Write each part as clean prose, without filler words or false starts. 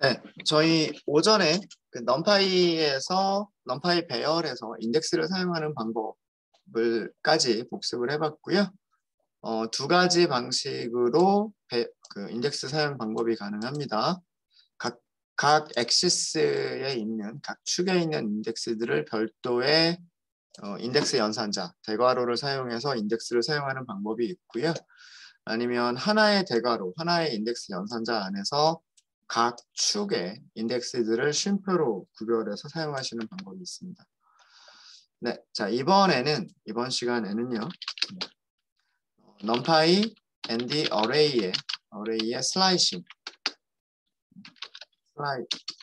네, 저희 오전에 그 넘파이 배열에서 인덱스를 사용하는 방법을까지 복습을 해봤고요. 두 가지 방식으로 그 인덱스 사용 방법이 가능합니다. 각 엑시스에 있는 각 축에 있는 인덱스들을 별도의 인덱스 연산자, 대괄호를 사용해서 인덱스를 사용하는 방법이 있고요. 아니면 하나의 대괄호, 하나의 인덱스 연산자 안에서 각 축의 인덱스들을 쉼표로 구별해서 사용하시는 방법이 있습니다. 네, 자 이번 시간에는요. numpy and array의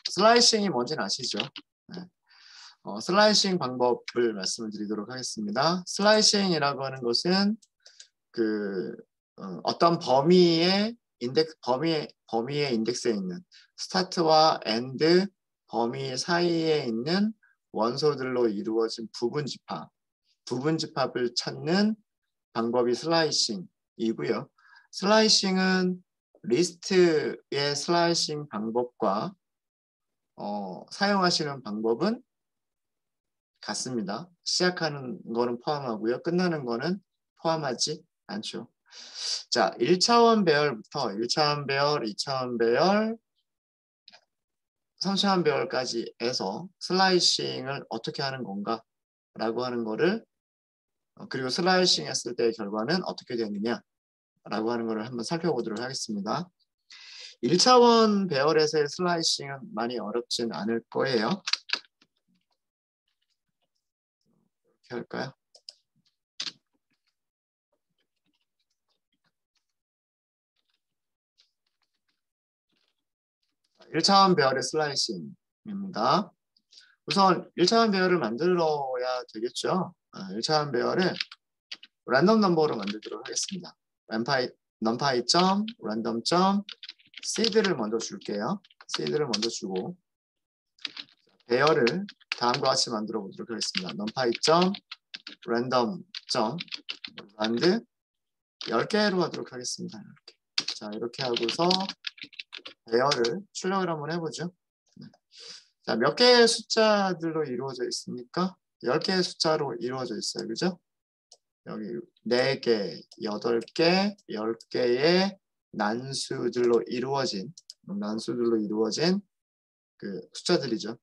슬라이싱이 뭔지는 아시죠? 네. 슬라이싱 방법을 말씀을 드리도록 하겠습니다. 슬라이싱이라고 하는 것은 어떤 범위의 인덱스에 있는 스타트와 엔드 범위 사이에 있는 원소들로 이루어진 부분 집합을 찾는 방법이 슬라이싱이고요. 슬라이싱은 리스트의 슬라이싱 방법과 사용하시는 방법은 같습니다. 시작하는 거는 포함하고요. 끝나는 거는 포함하지 않죠. 자, 1차원 배열부터 1차원 배열, 2차원 배열, 3차원 배열까지 해서 슬라이싱을 어떻게 하는 건가 라고 하는 거를 그리고 슬라이싱 했을 때의 결과는 어떻게 되느냐 라고 하는 거를 한번 살펴보도록 하겠습니다. 1차원 배열에서의 슬라이싱은 많이 어렵진 않을 거예요. 이렇게 할까요? 1차원 배열의 슬라이싱입니다. 우선 1차원 배열을 만들어야 되겠죠. 1차원 배열을 랜덤 넘버로 만들도록 하겠습니다. numpy.random.seed를 먼저 줄게요. seed를 먼저 주고 배열을 다음과 같이 만들어 보도록 하겠습니다. numpy.random.rand 10개로 하도록 하겠습니다. 이렇게. 자, 이렇게 하고서 배열을 출력을 한번 해보죠. 자, 몇 개의 숫자들로 이루어져 있습니까? 10개의 숫자로 이루어져 있어요. 그죠? 여기 4개, 8개, 10개의 난수들로 이루어진 그 숫자들이죠.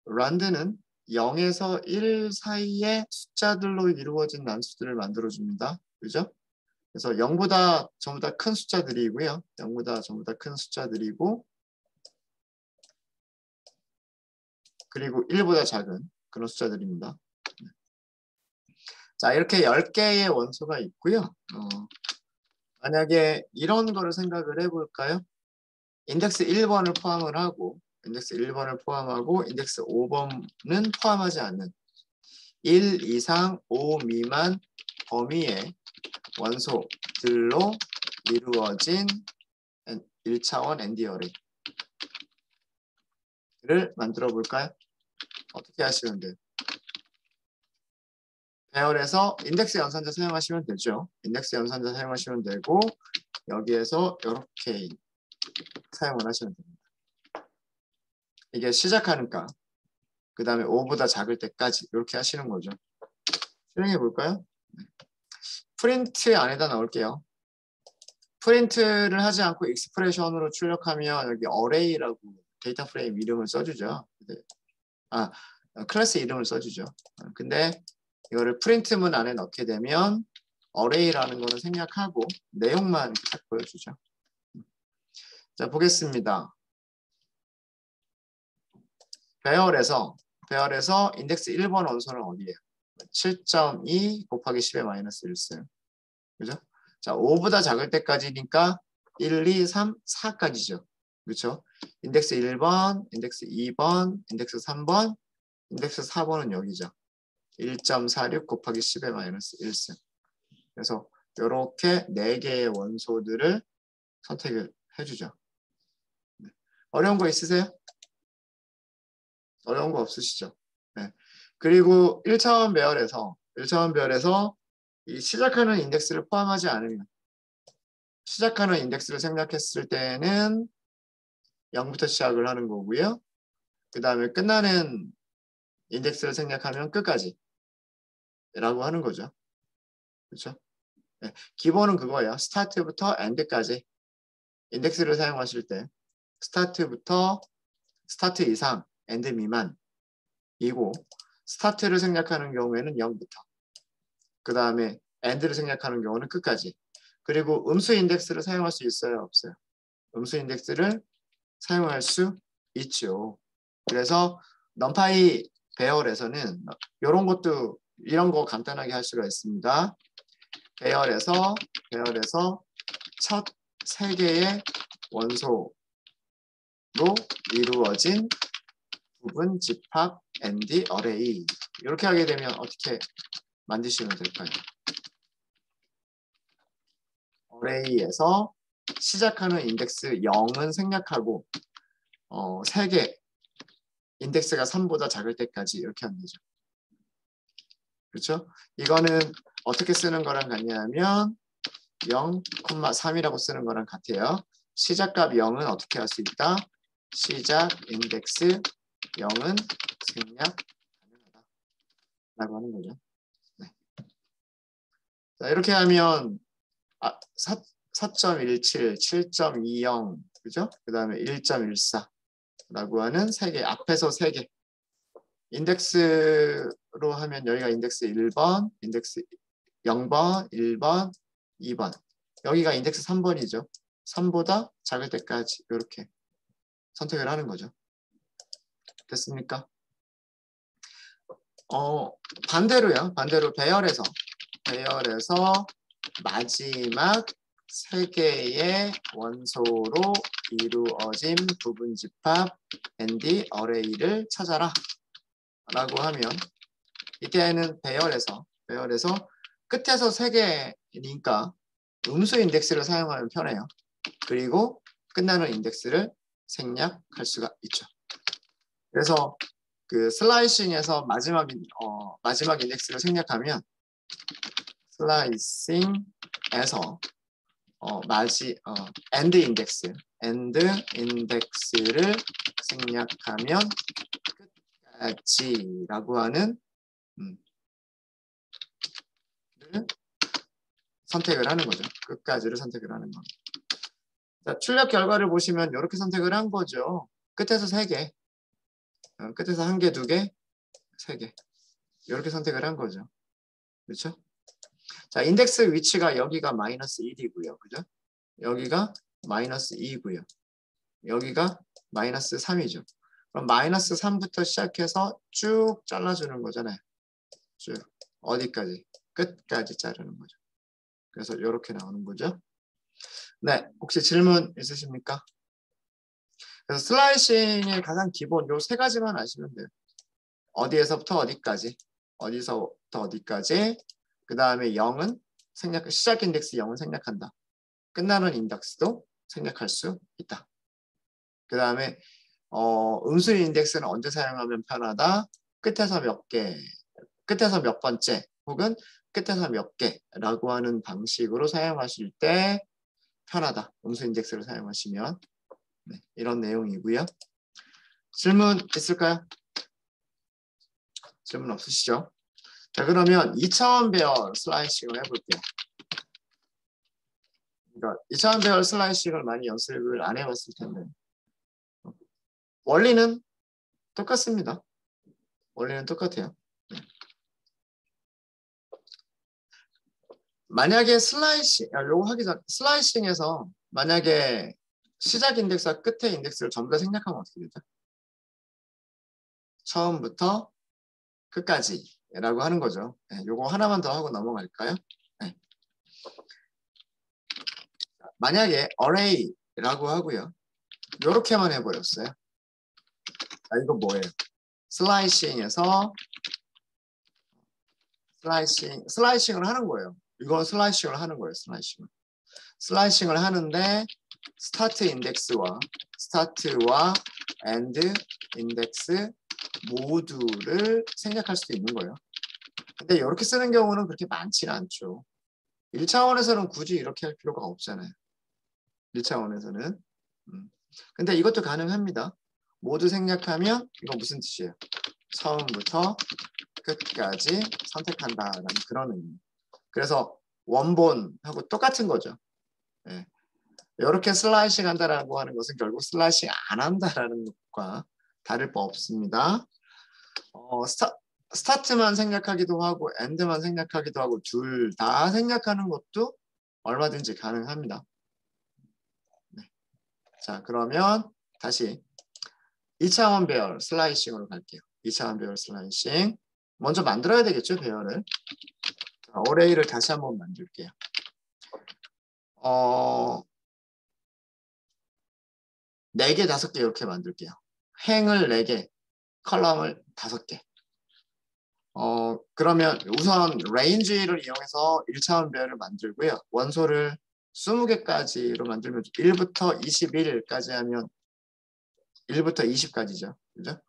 란드는 0에서 1 사이의 숫자들로 이루어진 난수들을 만들어줍니다. 그죠? 그래서 0보다 전부 다 큰 숫자들이고요. 0보다 전부 다 큰 숫자들이고 그리고 1보다 작은 그런 숫자들입니다. 자, 이렇게 10개의 원소가 있고요. 만약에 이런 거를 생각을 해볼까요? 인덱스 1번을 포함을 하고 인덱스 1번을 포함하고 인덱스 5번은 포함하지 않는 1 이상 5 미만 범위의 원소들로 이루어진 1차원 ND 어레이를 만들어 볼까요? 어떻게 하시면 돼요? 배열에서 인덱스 연산자 사용하시면 되죠. 인덱스 연산자 사용하시면 되고 여기에서 이렇게 사용을 하시면 됩니다. 이게 시작하는 값, 그 다음에 5보다 작을 때까지 이렇게 하시는 거죠. 실행해 볼까요? 네. 프린트 안에다 넣을게요. 프린트를 하지 않고 익스프레션으로 출력하면 여기 어레이라고 데이터 프레임 이름을 써주죠. 클래스 이름을 써주죠. 근데 이거를 프린트문 안에 넣게 되면 어레이라는 거는 생략하고 내용만 딱 보여주죠. 자, 보겠습니다. 배열에서 인덱스 1번 원소는 어디예요? 7.2 곱하기 10의 마이너스 1승. 그죠? 자, 5보다 작을 때까지니까 1, 2, 3, 4까지죠. 그렇죠? 인덱스 1번, 인덱스 2번, 인덱스 3번, 인덱스 4번은 여기죠. 1.46 곱하기 10의 마이너스 1승. 그래서 이렇게 4개의 원소들을 선택을 해주죠. 어려운 거 있으세요? 어려운 거 없으시죠? 네. 그리고 1차원 배열에서 이 시작하는 인덱스를 포함하지 않으면 시작하는 인덱스를 생략했을 때는 0부터 시작을 하는 거고요. 그 다음에 끝나는 인덱스를 생략하면 끝까지 라고 하는 거죠. 그렇죠? 네, 기본은 그거예요. 스타트부터 엔드까지 인덱스를 사용하실 때 스타트부터 스타트 이상, 엔드 미만이고 스타트를 생략하는 경우에는 0부터 그 다음에 엔드를 생략하는 경우는 끝까지 그리고 음수 인덱스를 사용할 수 있어요? 없어요? 음수 인덱스를 사용할 수 있죠. 그래서 넘파이 배열에서는 이런 거 간단하게 할 수가 있습니다. 배열에서 첫 세 개의 원소로 이루어진 부분 집합 ND 어레이 이렇게 하게 되면 어떻게 만드시면 될까요? 어레이에서 시작하는 인덱스 0은 생략하고 3개 인덱스가 3보다 작을 때까지 이렇게 하면 되죠. 그렇죠? 이거는 어떻게 쓰는 거랑 같냐면 0,3이라고 쓰는 거랑 같아요. 시작값 0은 어떻게 할 수 있다? 시작 인덱스 0은 생략 가능하다 라고 하는 거죠. 네. 자, 이렇게 하면 4.17, 7.20 그죠? 그 다음에 1.14라고 하는 3개 앞에서 3개 인덱스로 하면 여기가 인덱스 1번, 인덱스 0번, 1번, 2번 여기가 인덱스 3번이죠. 3보다 작을 때까지 이렇게 선택을 하는 거죠. 됐습니까? 반대로요. 반대로 배열에서 마지막 3개의 원소로 이루어진 부분 집합 ND 어레이를 찾아라 라고 하면 이때는 배열에서 끝에서 3개니까 음수 인덱스를 사용하면 편해요. 그리고 끝나는 인덱스를 생략할 수가 있죠. 그래서 그 슬라이싱에서 마지막 인덱스를 생략하면 슬라이싱에서 엔드 인덱스를 생략하면 끝까지라고 하는 선택을 하는 거죠. 끝까지를 선택을 하는 거. 자, 출력 결과를 보시면 이렇게 선택을 한 거죠. 끝에서 3개, 끝에서 1개, 2개, 3개 이렇게 선택을 한 거죠. 그렇죠? 자, 인덱스 위치가 여기가 -1이고요. 그죠? 여기가 -2고요. 여기가 -3이죠. 그럼 -3부터 시작해서 쭉 잘라주는 거잖아요. 쭉 어디까지? 끝까지 자르는 거죠. 그래서 이렇게 나오는 거죠. 네, 혹시 질문 있으십니까? 그래서 슬라이싱의 가장 기본 요 3가지만 아시면 돼요. 어디에서부터 어디까지, 어디서부터 어디까지, 그 다음에 0은 시작 인덱스 0은 생략한다. 끝나는 인덱스도 생략할 수 있다. 그 다음에 음수 인덱스는 언제 사용하면 편하다? 끝에서 몇 번째, 혹은 끝에서 몇 개라고 하는 방식으로 사용하실 때 편하다. 음수 인덱스를 사용하시면. 네, 이런 내용이고요. 질문 있을까요? 질문 없으시죠? 자, 그러면 2차원 배열 슬라이싱을 해볼게요. 그러니까 2차원 배열 슬라이싱을 많이 연습을 안 해봤을 텐데 원리는 똑같습니다. 원리는 똑같아요. 네. 만약에 요거 하기 전 슬라이싱에서 만약에 시작 인덱스와 끝의 인덱스를 전부 다 생략하면 어떻게 되죠? 처음부터 끝까지라고 하는 거죠. 네, 요거 하나만 더 하고 넘어갈까요? 네. 만약에 array라고 하고요. 요렇게만 해버렸어요. 이거 뭐예요? 슬라이싱에서 슬라이싱을 하는 거예요. 이건 슬라이싱을 하는 거예요. 슬라이싱을 하는데 스타트와 엔드 인덱스 모두를 생략할 수도 있는 거예요. 근데 이렇게 쓰는 경우는 그렇게 많지는 않죠. 1차원에서는 굳이 이렇게 할 필요가 없잖아요. 1차원에서는. 근데 이것도 가능합니다. 모두 생략하면 이거 무슨 뜻이에요? 처음부터 끝까지 선택한다라는 그런 의미. 그래서 원본하고 똑같은 거죠. 예. 이렇게 슬라이싱 한다라고 하는 것은 결국 슬라이싱 안 한다라는 것과 다를 바 없습니다. 스타트만 생략하기도 하고 엔드만 생략하기도 하고 둘 다 생략하는 것도 얼마든지 가능합니다. 네. 자, 그러면 다시 2차원 배열 슬라이싱으로 갈게요. 2차원 배열 슬라이싱. 먼저 만들어야 되겠죠, 배열을. 어레이를 다시 한번 만들게요. 4개, 5개 이렇게 만들게요. 행을 4개, 컬럼을 5개. 그러면 우선 레인지를 이용해서 1차원 배열을 만들고요. 원소를 20개까지로 만들면 1부터 21까지 하면 1부터 20까지죠. 그죠?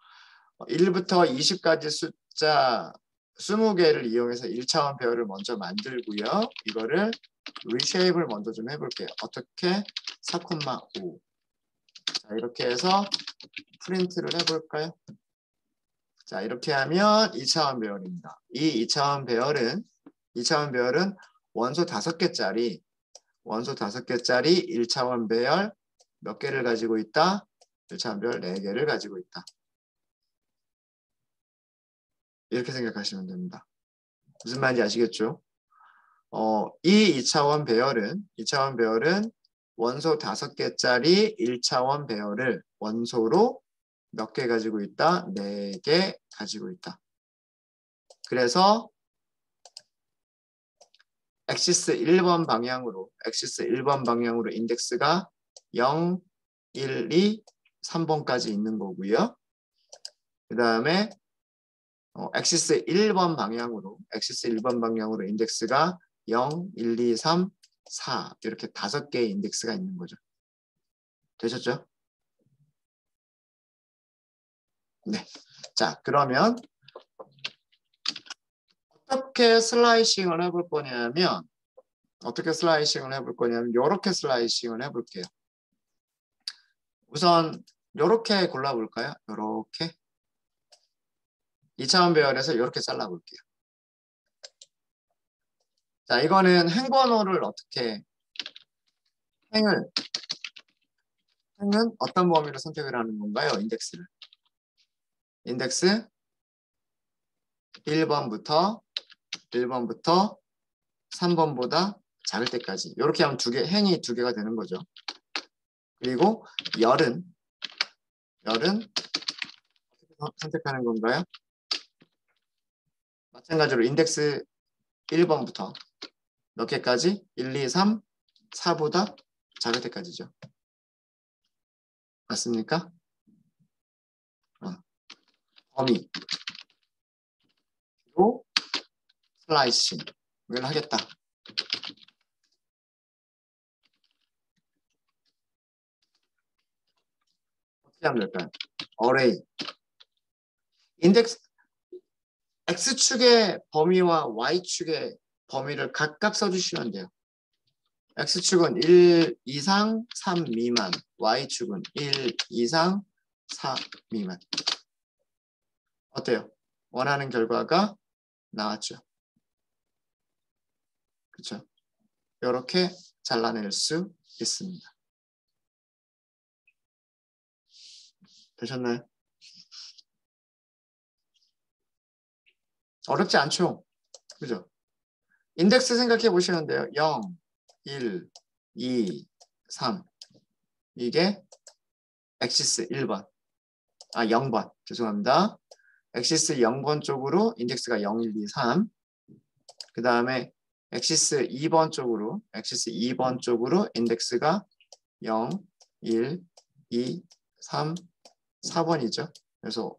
1부터 20까지 숫자 20개를 이용해서 1차원 배열을 먼저 만들고요. 이거를 리쉐입을 먼저 좀 해볼게요. 어떻게? 4,5. 자, 이렇게 해서 프린트를 해볼까요? 자, 이렇게 하면 2차원 배열입니다. 이 2차원 배열은 원소 5개짜리 1차원 배열 몇 개를 가지고 있다? 1차원 배열 4개를 가지고 있다. 이렇게 생각하시면 됩니다. 무슨 말인지 아시겠죠? 이 2차원 배열은 원소 5개짜리 1차원 배열을 원소로 몇 개 가지고 있다? 4개 가지고 있다. 그래서 엑시스 1번 방향으로 인덱스가 0, 1, 2, 3번까지 있는 거고요. 그 다음에 엑시스 1번 방향으로 인덱스가 0, 1, 2, 3, 4 이렇게 5개의 인덱스가 있는 거죠. 되셨죠? 네. 자, 그러면 어떻게 슬라이싱을 해볼 거냐면 이렇게 슬라이싱을 해볼게요. 우선 이렇게 골라볼까요? 이렇게 2차원 배열에서 이렇게 잘라볼게요. 자, 이거는 행번호를 어떻게 행은 어떤 범위로 선택을 하는 건가요? 인덱스 1번부터 3번보다 작을 때까지 이렇게 하면 행이 2개가 되는 거죠. 그리고 열은 선택하는 건가요? 마찬가지로 인덱스 1번부터 몇 개까지? 1, 2, 3, 4보다 작을 때까지죠. 맞습니까? 범위 그리고 슬라이싱을 하겠다. 어떻게 하면 될까요? 어레이 인덱스 X축의 범위와 Y축의 범위를 각각 써주시면 돼요. X축은 1 이상 3 미만, Y축은 1 이상 4 미만. 어때요? 원하는 결과가 나왔죠. 그렇죠? 이렇게 잘라낼 수 있습니다. 되셨나요? 어렵지 않죠? 그죠? 인덱스 생각해 보시면 돼요. 0, 1, 2, 3 이게 엑시스 1번 0번 죄송합니다. 엑시스 0번 쪽으로 인덱스가 0, 1, 2, 3 그 다음에 엑시스 2번 쪽으로 인덱스가 0, 1, 2, 3, 4번이죠. 그래서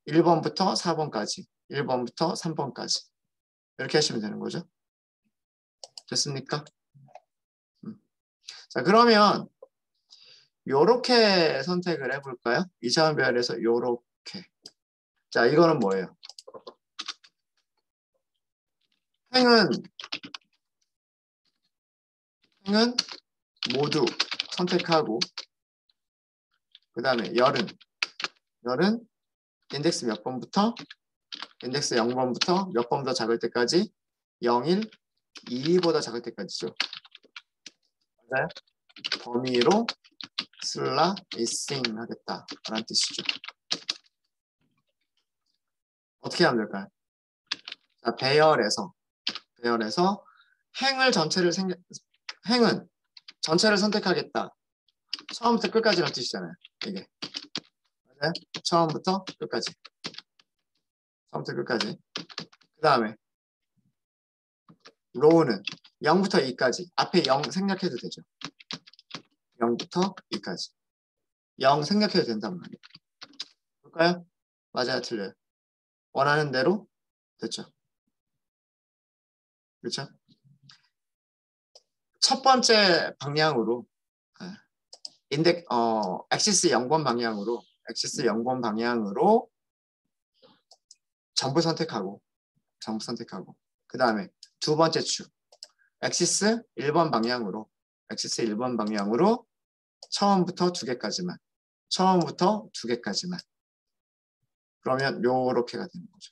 1번부터 4번까지 1번부터 3번까지 이렇게 하시면 되는 거죠. 됐습니까? 자, 그러면 요렇게 선택을 해볼까요? 2차원 배열에서 요렇게. 자, 이거는 뭐예요? 행은 모두 선택하고 그 다음에 열은 인덱스 몇 번부터 인덱스 0번부터 몇 번보다 작을 때까지 0, 1, 2보다 작을 때까지죠. 맞아요? 범위로 슬라이싱 하겠다라는 뜻이죠. 어떻게 하면 될까요? 자, 배열에서 행은 전체를 선택하겠다. 처음부터 끝까지라는 뜻이잖아요. 이게. 맞아요? 처음부터 끝까지. 그 다음에 로우는 0부터 2까지. 앞에 0 생략해도 되죠. 0부터 2까지. 0 생략해도 된단 말이에요. 볼까요? 맞아요, 틀려요? 원하는 대로 됐죠. 그렇죠? 첫 번째 방향으로 엑시스 0번 방향으로 전부 선택하고 그 다음에 두 번째 축 엑시스 1번 방향으로 처음부터 두 개까지만 그러면 요렇게가 되는 거죠.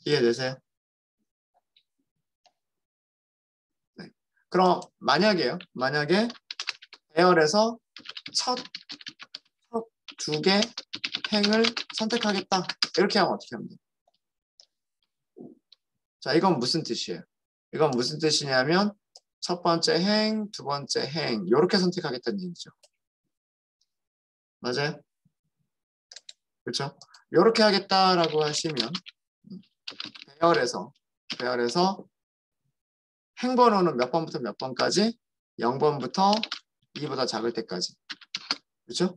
이해되세요? 네. 그럼 만약에 배열에서 첫 두 개 행을 선택하겠다. 이렇게 하면 어떻게 하면 돼요? 자, 이건 무슨 뜻이에요? 이건 무슨 뜻이냐면 첫 번째 행, 두 번째 행 이렇게 선택하겠다는 얘기죠. 맞아요? 그렇죠? 이렇게 하겠다라고 하시면 배열에서 행 번호는 몇 번부터 몇 번까지? 0번부터 2보다 작을 때까지. 그렇죠?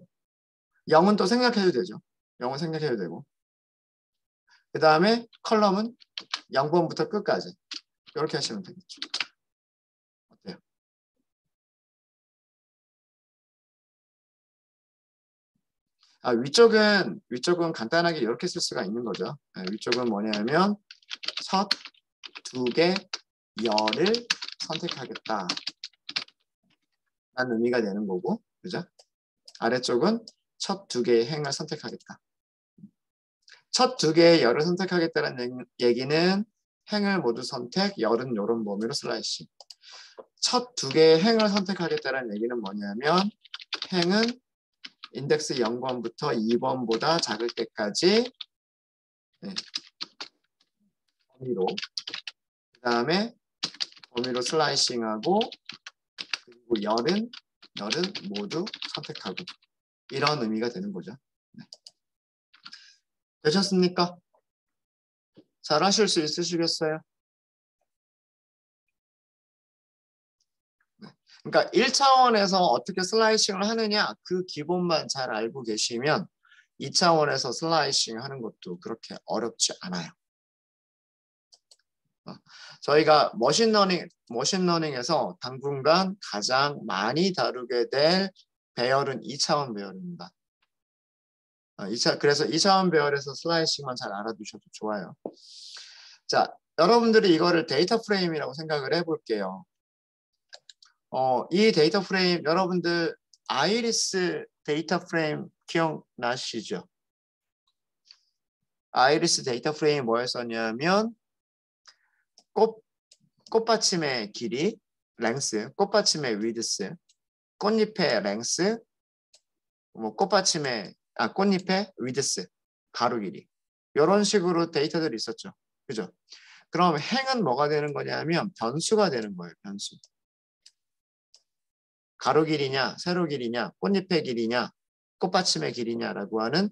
0은 또 생략해도 되죠. 0은 생략해도 되고. 그 다음에 컬럼은 0번부터 끝까지. 이렇게 하시면 되겠죠. 어때요? 위쪽은 간단하게 이렇게 쓸 수가 있는 거죠. 위쪽은 뭐냐면 첫 두 개 열을 선택하겠다 라는 의미가 되는 거고, 그죠? 아래쪽은 첫 두 개의 행을 선택하겠다. 첫 두 개의 열을 선택하겠다는 얘기는 행을 모두 선택, 열은 요런 범위로 슬라이싱. 첫 두 개의 행을 선택하겠다는 얘기는 뭐냐면 행은 인덱스 0번부터 2번보다 작을 때까지 범위로 그 다음에 범위로 슬라이싱하고 그리고 열은 모두 선택하고 이런 의미가 되는 거죠. 네. 되셨습니까? 잘 하실 수 있으시겠어요? 네. 그러니까 1차원에서 어떻게 슬라이싱을 하느냐 그 기본만 잘 알고 계시면 2차원에서 슬라이싱 하는 것도 그렇게 어렵지 않아요. 저희가 머신러닝에서 당분간 가장 많이 다루게 될 배열은 2차원 배열입니다. 그래서 2차원 배열에서 슬라이싱만 잘 알아두셔도 좋아요. 자, 여러분들이 이거를 데이터 프레임이라고 생각을 해볼게요. 이 데이터 프레임 여러분들 아이리스 데이터 프레임 기억나시죠? 아이리스 데이터 프레임이 뭐였었냐면 꽃받침의 길이, 랭스, 꽃받침의 위드스, 꽃잎의 랭스, 꽃잎의 위드스, 가로 길이. 이런 식으로 데이터들이 있었죠. 그죠? 그럼 행은 뭐가 되는 거냐면 변수가 되는 거예요. 변수. 가로 길이냐, 세로 길이냐, 꽃잎의 길이냐, 꽃받침의 길이냐라고 하는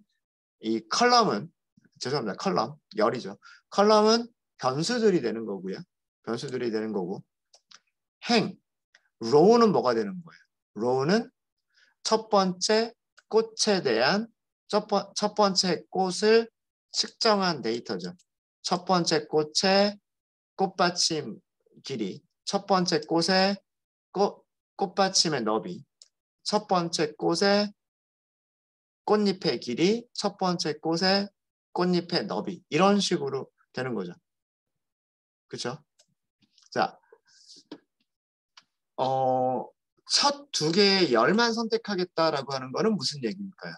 이 컬럼은 죄송합니다. 컬럼, 열이죠. 컬럼은 변수들이 되는 거고요. 변수들이 되는 거고 행, 로우는 뭐가 되는 거예요? 로우는 첫 번째 꽃에 대한 첫 번째 꽃을 측정한 데이터죠. 첫 번째 꽃의 꽃받침 길이, 첫 번째 꽃의 꽃받침의 너비, 첫 번째 꽃의 꽃잎의 길이, 첫 번째 꽃의 꽃잎의 너비 이런 식으로 되는 거죠. 그렇죠? 자, 첫 두 개의 열만 선택하겠다라고 하는 거는 무슨 얘기일까요?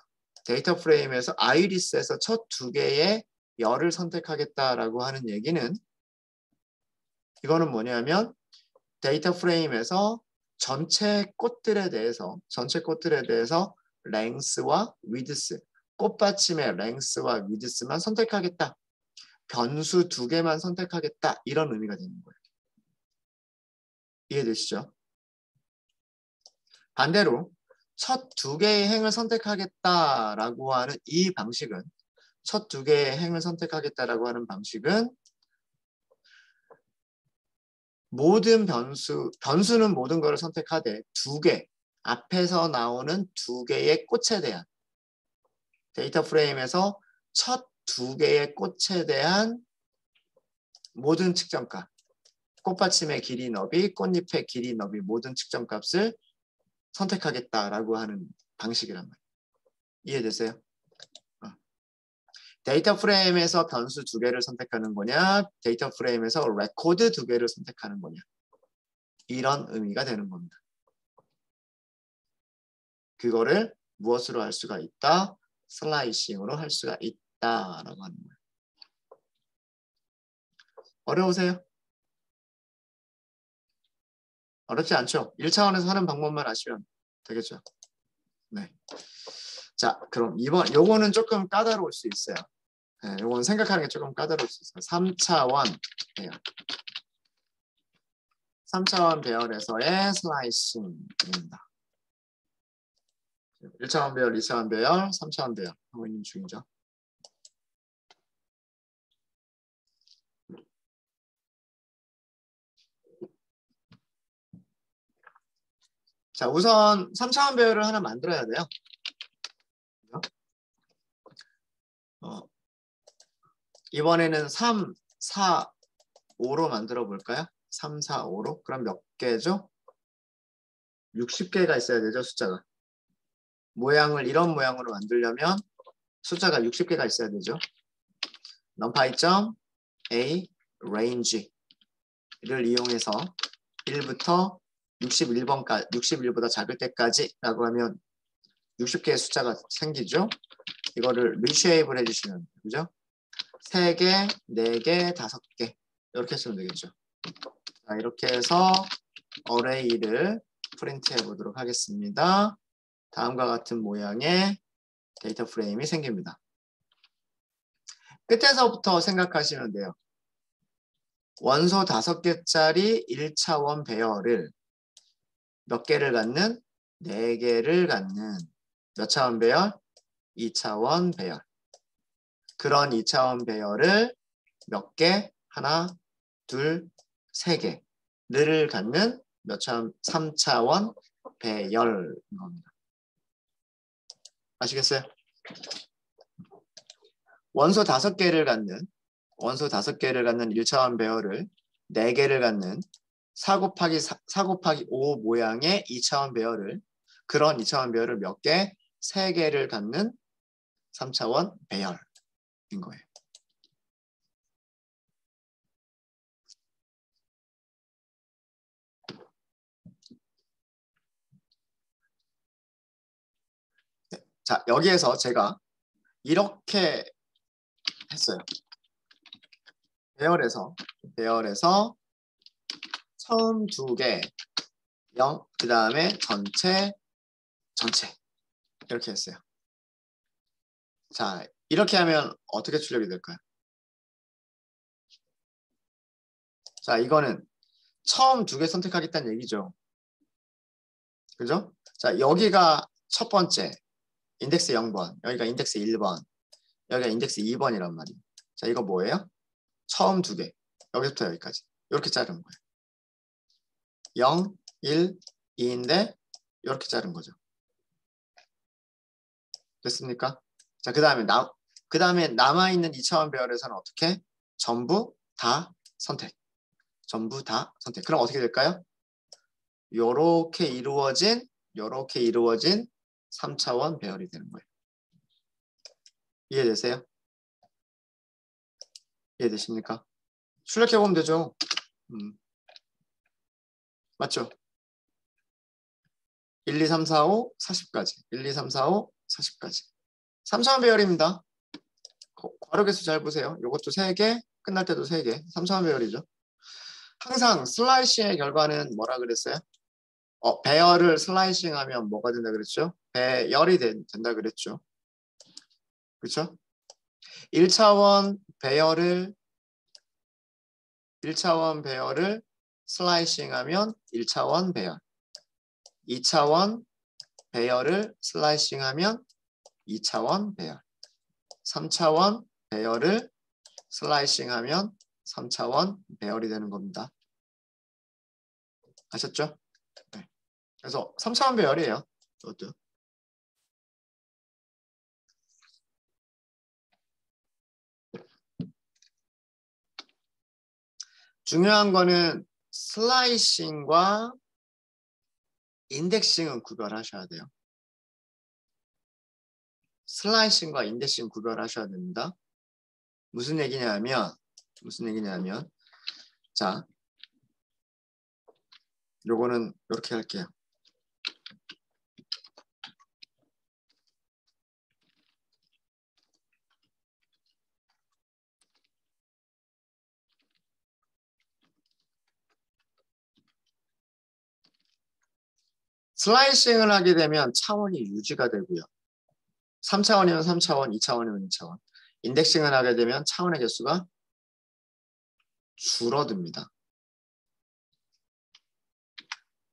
데이터 프레임에서 아이리스에서 첫 두 개의 열을 선택하겠다라고 하는 얘기는 이거는 뭐냐면 데이터 프레임에서 전체 꽃들에 대해서 랭스와 위드스, 꽃받침의 랭스와 위드스만 선택하겠다. 변수 두 개만 선택하겠다. 이런 의미가 되는 거예요. 이해되시죠? 반대로 첫 두 개의 행을 선택하겠다라고 하는 이 방식은 첫 두 개의 행을 선택하겠다라고 하는 방식은 모든 변수는 모든 것을 선택하되 두 개, 앞에서 나오는 두 개의 꽃에 대한 데이터 프레임에서 첫 두 개의 꽃에 대한 모든 측정값, 꽃받침의 길이 너비, 꽃잎의 길이 너비 모든 측정값을 선택하겠다라고 하는 방식이란 말이에요. 이해되세요? 데이터 프레임에서 변수 두 개를 선택하는 거냐, 데이터 프레임에서 레코드 두 개를 선택하는 거냐. 이런 의미가 되는 겁니다. 그거를 무엇으로 할 수가 있다? 슬라이싱으로 할 수가 있다라고 하는 거예요. 어려우세요? 어렵지 않죠? 1차원에서 하는 방법만 아시면 되겠죠? 네. 자, 그럼 요거는 조금 까다로울 수 있어요. 네, 요거는 생각하는 게 조금 까다로울 수 있어요. 3차원 배열. 3차원 배열에서의 슬라이싱입니다. 1차원 배열, 2차원 배열, 3차원 배열 하고 있는 중이죠. 자, 우선 3차원 배열을 하나 만들어야 돼요. 이번에는 3, 4, 5로 만들어 볼까요? 3, 4, 5로. 그럼 몇 개죠? 60개가 있어야 되죠, 숫자가. 모양을 이런 모양으로 만들려면 숫자가 60개가 있어야 되죠. numpy.a range를 이용해서 1부터 61번까지, 61보다 작을 때까지 라고 하면 60개의 숫자가 생기죠. 이거를 reshape를 해주시면 그죠? 3개, 4개, 5개 이렇게 쓰면 되겠죠. 자, 이렇게 해서 어레이를 프린트해 보도록 하겠습니다. 다음과 같은 모양의 데이터 프레임이 생깁니다. 끝에서부터 생각하시면 돼요. 원소 5개짜리 1차원 배열을 몇 개를 갖는? 4개를 갖는 몇 차원 배열? 2차원 배열. 그런 2차원 배열을 몇 개? 하나, 둘, 3개를 갖는 몇 차원? 3차원 배열인 겁니다. 아시겠어요? 원소 5개를 갖는 1차원 배열을 4개를 갖는 4 곱하기 5 모양의 2차원 배열을 그런 2차원 배열을 몇 개? 3개를 갖는 3차원 배열인 거예요. 네. 자, 여기에서 제가 이렇게 했어요. 배열에서 처음 2개 0, 그 다음에 전체 이렇게 했어요. 자, 이렇게 하면 어떻게 출력이 될까요? 자, 이거는 처음 2개 선택하겠다는 얘기죠. 그죠? 자, 여기가 첫 번째 인덱스 0번, 여기가 인덱스 1번, 여기가 인덱스 2번이란 말이에요. 자, 이거 뭐예요? 처음 2개. 여기서부터 여기까지. 이렇게 자른 거예요. 0, 1, 2인데 이렇게 자른 거죠. 됐습니까? 자, 그 다음에 남아있는 2차원 배열에서는 어떻게? 전부 다 선택. 그럼 어떻게 될까요? 요렇게 이루어진 3차원 배열이 되는 거예요. 이해되세요? 이해되십니까? 출력해보면 되죠. 맞죠? 1, 2, 3, 4, 5, 40까지. 1, 2, 3, 4, 5, 40까지. 3차원 배열입니다. 괄호 개수 잘 보세요. 이것도 3개, 끝날 때도 3개. 3차원 배열이죠. 항상 슬라이싱의 결과는 뭐라 그랬어요? 배열을 슬라이싱하면 뭐가 된다 그랬죠? 배열이 된다 그랬죠. 그렇죠? 1차원 배열을 슬라이싱하면 1차원 배열. 2차원 배열을 슬라이싱하면 2차원 배열. 3차원 배열을 슬라이싱하면 3차원 배열이 되는 겁니다. 아셨죠? 네. 그래서 3차원 배열이에요. 이것도. 중요한 거는 슬라이싱과 인덱싱은 구별하셔야 돼요. 슬라이싱과 인덱싱 구별하셔야 됩니다. 무슨 얘기냐면 자, 요거는 이렇게 할게요. 슬라이싱을 하게 되면 차원이 유지가 되고요. 3차원이면 3차원, 2차원이면 2차원. 인덱싱을 하게 되면 차원의 개수가 줄어듭니다.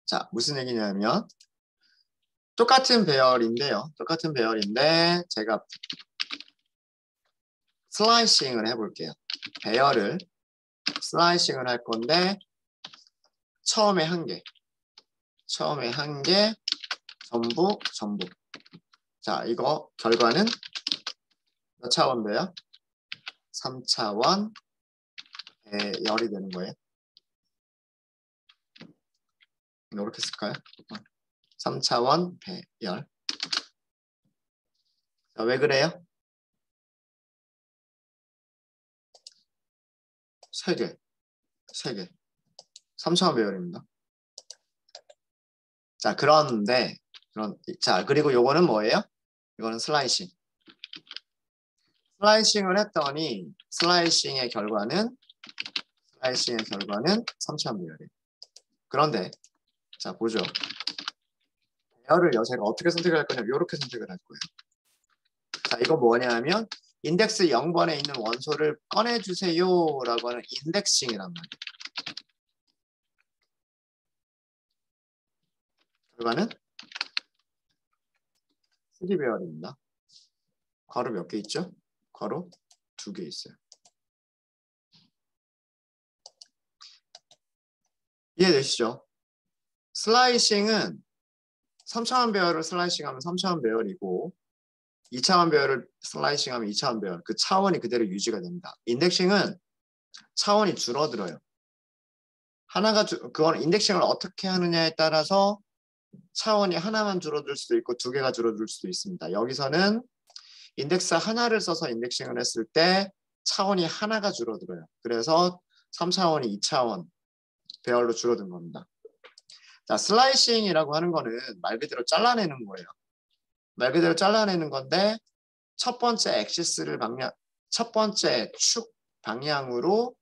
자, 무슨 얘기냐면 똑같은 배열인데 제가 슬라이싱을 해볼게요. 배열을 슬라이싱을 할 건데 처음에 한 개, 전부. 자, 이거 결과는 몇 차원 배열? 3차원 배열이 되는 거예요. 이렇게 쓸까요? 3차원 배열. 자, 왜 그래요? 3개. 3차원 배열입니다. 자, 그리고 요거는 뭐예요? 이거는 슬라이싱. 슬라이싱을 했더니 슬라이싱의 결과는 3차원 배열이에요. 그런데 자, 보죠. 배열을 제가 어떻게 선택을 할 거냐면 이렇게 선택을 할 거예요. 자, 이거 뭐냐면 인덱스 0번에 있는 원소를 꺼내주세요 라고 하는 인덱싱이란 말이에요. 결과는 3 배열입니다. 괄호 몇 개 있죠? 괄호 2개 있어요. 이해되시죠? 슬라이싱은 3차원 배열을 슬라이싱하면 3차원 배열이고 2차원 배열을 슬라이싱하면 2차원 배열. 그 차원이 그대로 유지가 됩니다. 인덱싱은 차원이 줄어들어요. 그건 인덱싱을 어떻게 하느냐에 따라서 차원이 하나만 줄어들 수도 있고 2개가 줄어들 수도 있습니다. 여기서는 인덱스 하나를 써서 인덱싱을 했을 때 차원이 하나가 줄어들어요. 그래서 3차원이 2차원 배열로 줄어든 겁니다. 자, 슬라이싱이라고 하는 거는 말 그대로 잘라내는 거예요. 말 그대로 잘라내는 건데 첫 번째 축 방향으로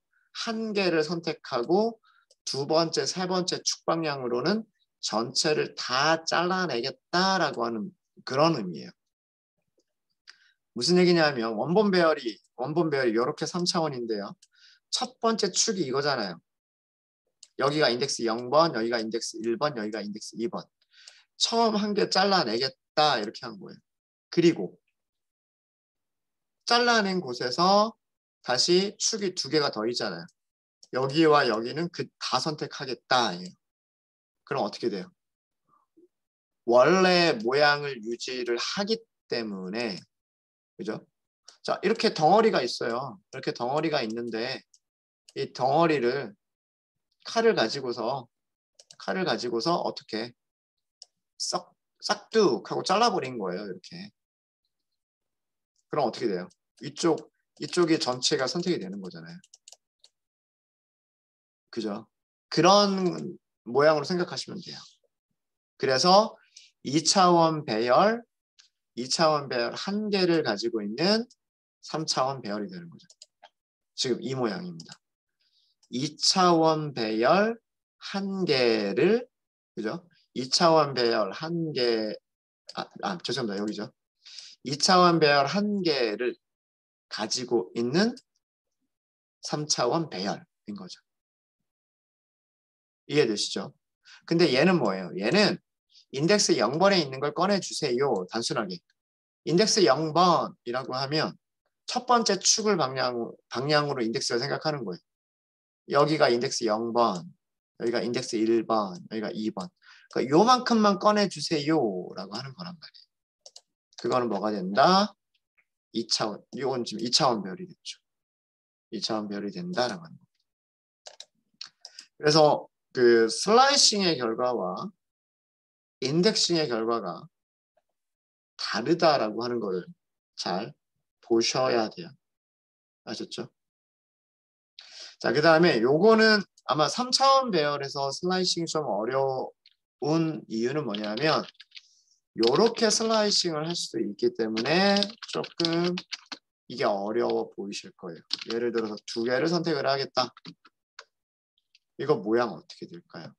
한 개를 선택하고 두 번째, 세 번째 축 방향으로는 전체를 다 잘라내겠다라고 하는 그런 의미예요. 무슨 얘기냐면 원본 배열이 이렇게 3차원인데요. 첫 번째 축이 이거잖아요. 여기가 인덱스 0번, 여기가 인덱스 1번, 여기가 인덱스 2번. 처음 한 개 잘라내겠다 이렇게 한 거예요. 그리고 잘라낸 곳에서 다시 축이 2개가 더 있잖아요. 여기와 여기는 다 선택하겠다. 그럼 어떻게 돼요? 원래 모양을 유지를 하기 때문에 그죠? 자, 이렇게 덩어리가 있어요. 이렇게 덩어리가 있는데 이 덩어리를 칼을 가지고서 어떻게 싹둑 하고 잘라버린 거예요. 이렇게. 그럼 어떻게 돼요? 이쪽이 전체가 선택이 되는 거잖아요. 그죠? 그런 모양으로 생각하시면 돼요. 그래서 2차원 배열, 2차원 배열 한 개를 가지고 있는 3차원 배열이 되는 거죠. 지금 이 모양입니다. 2차원 배열 한 개를, 그죠? 2차원 배열 한 개, 죄송합니다. 여기죠. 2차원 배열 한 개를 가지고 있는 3차원 배열인 거죠. 이해되시죠? 근데 얘는 뭐예요? 얘는 인덱스 0번에 있는 걸 꺼내주세요. 단순하게. 인덱스 0번이라고 하면 첫 번째 축을 방향으로 인덱스를 생각하는 거예요. 여기가 인덱스 0번, 여기가 인덱스 1번, 여기가 2번. 그러니까 요만큼만 꺼내주세요. 라고 하는 거란 말이에요. 그거는 뭐가 된다? 2차원, 이건 지금 2차원 배열이 됐죠. 2차원 배열이 된다라고 하는 거예요. 그래서 그 슬라이싱의 결과와 인덱싱의 결과가 다르다라고 하는 거를 잘 보셔야 돼요. 아셨죠? 자, 그 다음에 요거는 아마 3차원 배열에서 슬라이싱이 좀 어려운 이유는 뭐냐면 요렇게 슬라이싱을 할 수도 있기 때문에 조금 이게 어려워 보이실 거예요. 예를 들어서 두 개를 선택을 하겠다. 이거 모양 어떻게 될까요?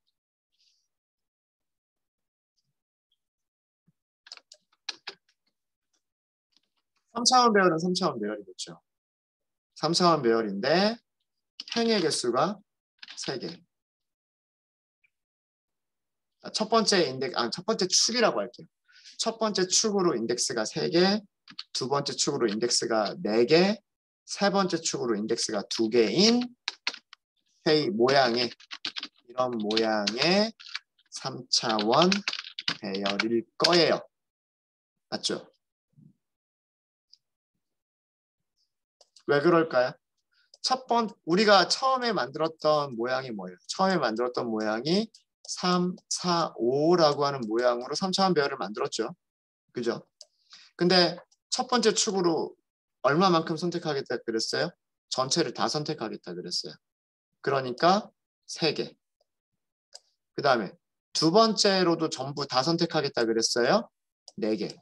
(3차원) 배열은 3차원 배열이겠죠. 3차원 배열인데 행의 개수가 3개. 첫 번째 첫 번째 축이라고 할게요. 첫 번째 축으로 인덱스가 3개, 두 번째 축으로 인덱스가 4개, 세 번째 축으로 인덱스가 2개인 모양의 이런 모양의 3차원 배열일 거예요. 맞죠? 왜 그럴까요? 우리가 처음에 만들었던 모양이 뭐예요? 처음에 만들었던 모양이 3, 4, 5라고 하는 모양으로 3차원 배열을 만들었죠. 그죠? 근데 첫 번째 축으로 얼마만큼 선택하겠다 그랬어요? 전체를 다 선택하겠다 그랬어요. 그러니까 3개. 그 다음에 두 번째로도 전부 다 선택하겠다 그랬어요. 4개.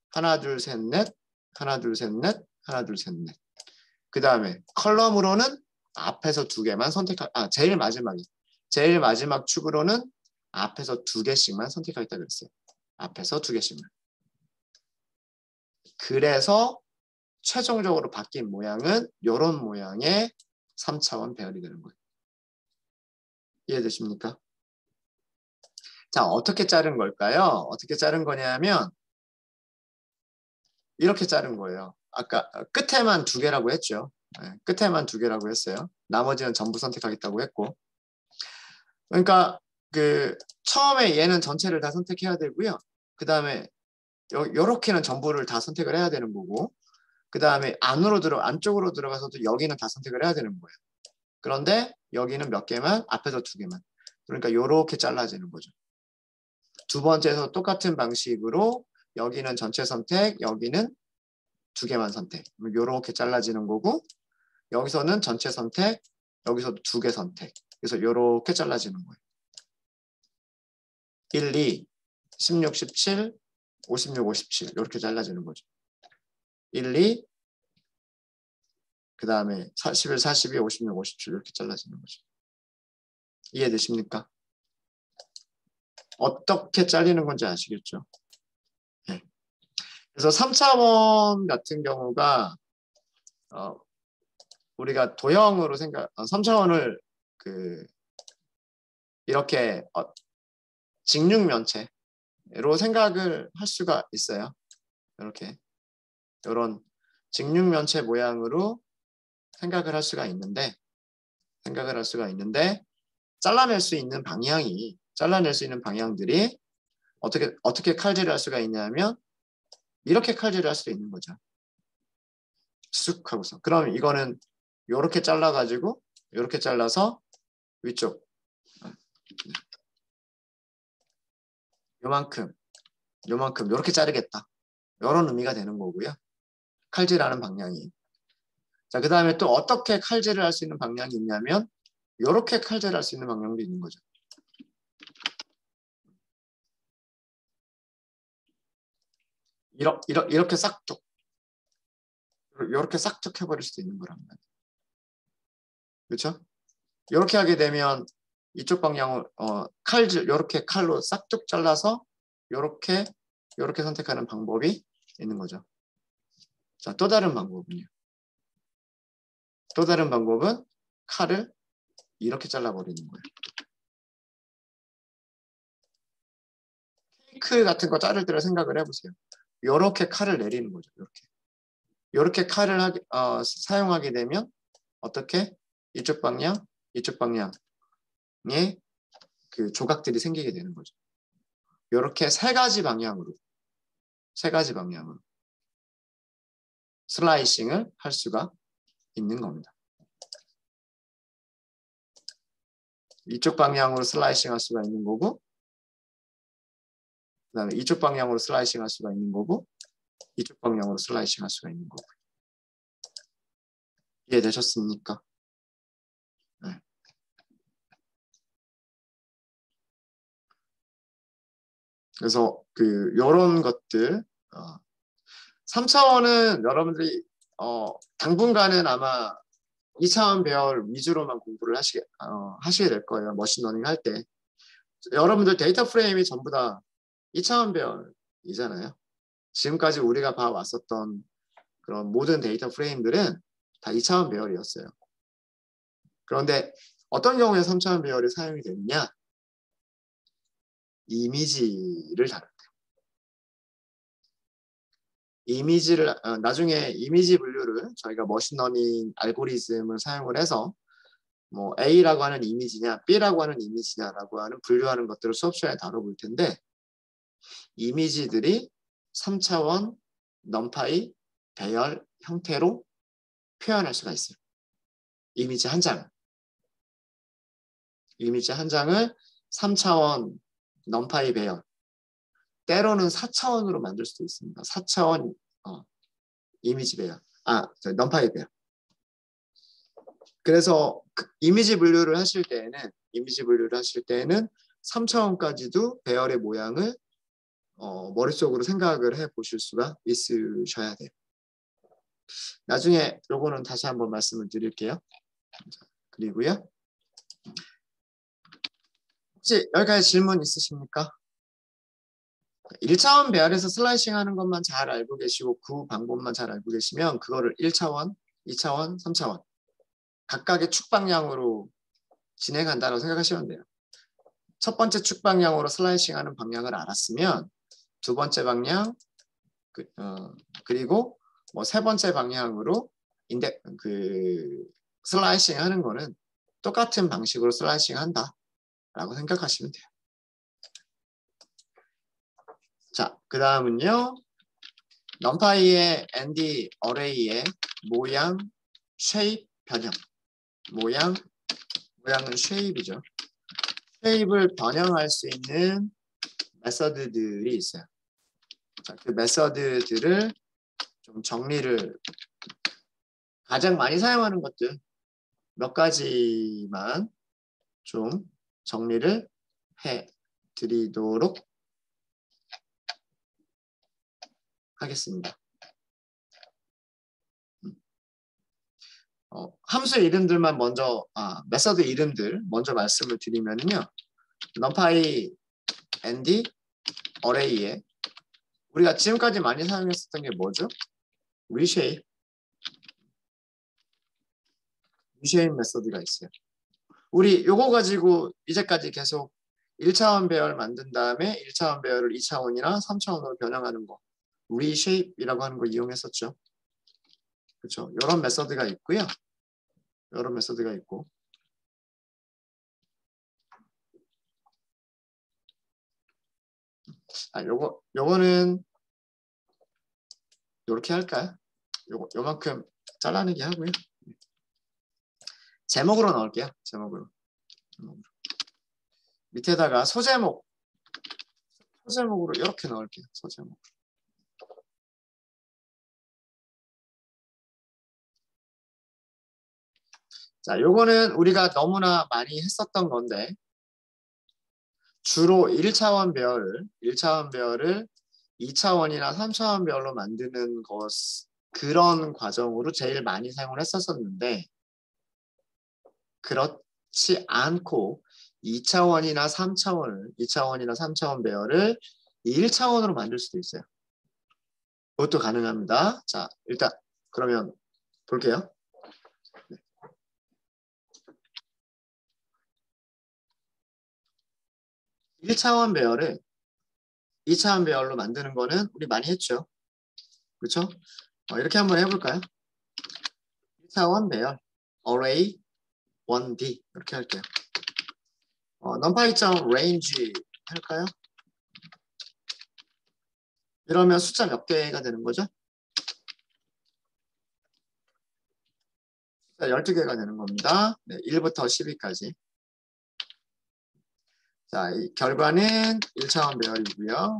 하나, 둘, 셋, 넷. 하나, 둘, 셋, 넷. 하나, 둘, 셋, 넷. 그 다음에 컬럼으로는 앞에서 2개만 제일 마지막 축으로는 앞에서 2개씩만 선택하겠다 그랬어요. 앞에서 2개씩만. 그래서 최종적으로 바뀐 모양은 이런 모양의 3차원 배열이 되는 거예요. 이해되십니까? 자, 어떻게 자른 걸까요? 어떻게 자른 거냐면 이렇게 자른 거예요. 아까 끝에만 2개라고 했죠. 네, 끝에만 2개라고 했어요. 나머지는 전부 선택하겠다고 했고. 그러니까 처음에 얘는 전체를 다 선택해야 되고요. 그 다음에 요렇게는 전부를 다 선택을 해야 되는 거고, 그 다음에 안쪽으로 들어가서도 여기는 다 선택을 해야 되는 거예요. 그런데 여기는 몇 개만, 앞에서 2개만. 그러니까 요렇게 잘라지는 거죠. 두 번째에서 똑같은 방식으로 여기는 전체 선택, 여기는 2개만 선택. 요렇게 잘라지는 거고, 여기서는 전체 선택, 여기서도 2개 선택. 그래서 요렇게 잘라지는 거예요. 1, 2, 16, 17, 56, 57 이렇게 잘라지는 거죠. 1, 2, 그 다음에 41, 42, 56, 57 이렇게 잘라지는 거죠. 이해되십니까? 어떻게 잘리는 건지 아시겠죠? 네. 그래서 3차원 같은 경우가 우리가 도형으로 3차원을 이렇게 직육면체로 생각을 할 수가 있어요. 이렇게 이런 직육면체 모양으로 생각을 할 수가 있는데 잘라낼 수 있는 방향들이 어떻게 칼질을 할 수가 있냐면 이렇게 칼질을 할 수도 있는 거죠. 쑥 하고서. 그럼 이거는 이렇게 잘라가지고 이렇게 잘라서 위쪽 요만큼 이렇게 자르겠다. 이런 의미가 되는 거고요. 칼질하는 방향이. 자, 그 다음에 또 어떻게 칼질을 할 수 있는 방향이 있냐면 이렇게 칼질할 수 있는 방향도 있는 거죠. 이렇게 싹둑. 이렇게 싹둑 해버릴 수도 있는 거란 말이에요. 그렇죠? 이렇게 하게 되면 이쪽 방향으로 이렇게 칼로 싹둑 잘라서 이렇게 선택하는 방법이 있는 거죠. 자, 또 다른 방법은요. 또 다른 방법은 칼을 이렇게 잘라버리는 거예요. 케이크 같은 거 자를 때를 생각을 해보세요. 이렇게 칼을 내리는 거죠. 이렇게 칼을 사용하게 되면 어떻게 이쪽 방향에 그 조각들이 생기게 되는 거죠. 이렇게 세 가지 방향으로 슬라이싱을 할 수가 있는 겁니다. 이쪽 방향으로 슬라이싱 할 수가 있는 거고, 그 다음에 이쪽 방향으로 슬라이싱 할 수가 있는 거고, 이쪽 방향으로 슬라이싱 할 수가 있는 거고. 이해되셨습니까? 네. 그래서 요런 것들 3차원은 여러분들이 당분간은 아마 2차원 배열 위주로만 공부를 하시게 될 거예요. 머신러닝 할 때. 여러분들 데이터 프레임이 전부 다 2차원 배열이잖아요. 지금까지 우리가 봐왔었던 그런 모든 데이터 프레임들은 다 2차원 배열이었어요. 그런데 어떤 경우에 3차원 배열이 사용이 되느냐? 이미지를 다룰 때. 나중에 이미지 분류를 저희가 머신러닝 알고리즘을 사용을 해서 뭐 A라고 하는 이미지냐, B라고 하는 이미지냐라고 하는 분류하는 것들을 수업 시간에 다뤄볼 텐데, 이미지들이 3차원 넘파이 배열 형태로 표현할 수가 있어요. 이미지 한 장을 3차원 넘파이 배열, 때로는 4차원으로 만들 수도 있습니다. 4차원 이미지 배열, 넘파이 배열. 그래서 이미지 분류를 하실 때에는 3차원까지도 배열의 모양을 머릿속으로 생각을 해 보실 수가 있으셔야 돼요. 나중에 요거는 다시 한번 말씀을 드릴게요. 그리고요. 혹시 여기까지 질문 있으십니까? 1차원 배열에서 슬라이싱 하는 것만 잘 알고 계시고 그 방법만 잘 알고 계시면 그거를 1차원, 2차원, 3차원 각각의 축 방향으로 진행한다고 생각하시면 돼요. 첫 번째 축 방향으로 슬라이싱 하는 방향을 알았으면 두 번째 방향 그리고 뭐 세 번째 방향으로 슬라이싱 하는 거는 똑같은 방식으로 슬라이싱 한다 라고 생각하시면 돼요. 자, 그 다음은요. 넘파이의 ND 어레이의 모양, 쉐입 변형. 모양은 쉐입이죠. 쉐입을 변형할 수 있는 메서드들이 있어요. 자, 그 메서드들을 좀 정리를, 가장 많이 사용하는 것들 몇 가지만 좀 정리를 해 드리도록 하겠습니다. 함수 이름들만 먼저, 메서드 이름들 먼저 말씀을 드리면요. numpy and array에 우리가 지금까지 많이 사용했었던 게 뭐죠? reshape 메서드가 있어요. 우리 요거 가지고 이제까지 계속 1차원 배열 만든 다음에 1차원 배열을 2차원이나 3차원으로 변형하는 거, reshape이라고 하는 거 이용했었죠. 그렇죠? 이런 메서드가 있고요. 이런 메서드가 있고, 요거는 요렇게 할까요? 요만큼 잘라내기 하고요. 제목으로 넣을게요. 제목으로. 밑에다가 소제목으로 이렇게 넣을게요. 소제목. 자, 요거는 우리가 너무나 많이 했었던 건데, 주로 1차원 배열을 2차원이나 3차원 배열로 만드는 그런 과정으로 제일 많이 사용을 했었는데 그렇지 않고 2차원이나 3차원 배열을 1차원으로 만들 수도 있어요. 그것도 가능합니다. 자, 일단 그러면 볼게요. 1차원 배열을 2차원 배열로 만드는 거는 우리 많이 했죠. 그렇죠? 이렇게 한번 해볼까요? 1차원 배열 array 1D 이렇게 할게요. numpy.range 할까요? 이러면 숫자 몇 개가 되는 거죠? 숫자 12개가 되는 겁니다. 네, 1부터 12까지. 자, 이 결과는 1차원 배열이고요.